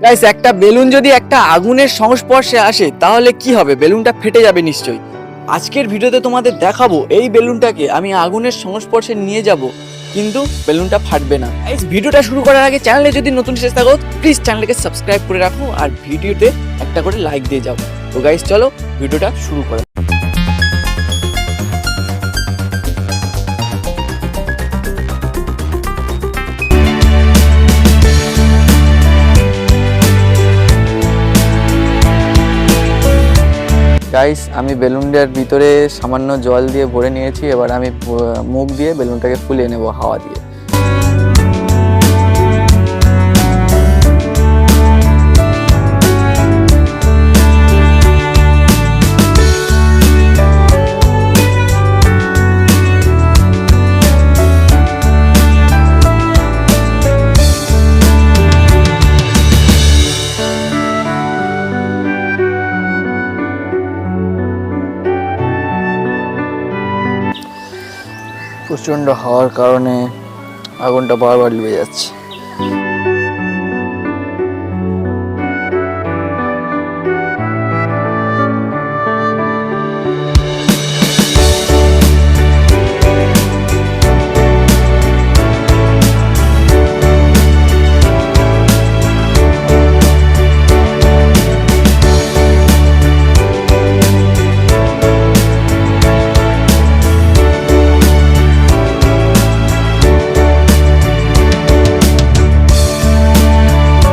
Guys, একটা balloon যদি একটা আগুনের সংস্পর্শে আসে তাহলে কি হবে? বেলুনটা ফেটে যাবে নিশ্চয়ই। আজকের ভিডিওতে তোমাদের দেখাবো এই বেলুনটাকে আমি আগুনের সংস্পর্শে নিয়ে যাব, কিন্তু বেলুনটা ফাটবে না। গাইস, ভিডিওটা শুরু করার আগে চ্যানেলে যদি নতুন এসে থাকো প্লিজ চ্যানেলকে সাবস্ক্রাইব করে রাখো আর ভিডিওতে একটা করে লাইক দিয়ে যাও। তো গাইস চলো ভিডিওটা শুরু করা। গাইস, আমি বেলুনটার ভিতরে সামান্য জল দিয়ে ভরে নিয়েছি। এবার আমি মুখ দিয়ে বেলুনটাকে ফুলিয়ে নেব হাওয়া দিয়ে। প্রচণ্ড হাওয়ার কারণে আগুনটা বারবার লিভে যাচ্ছে।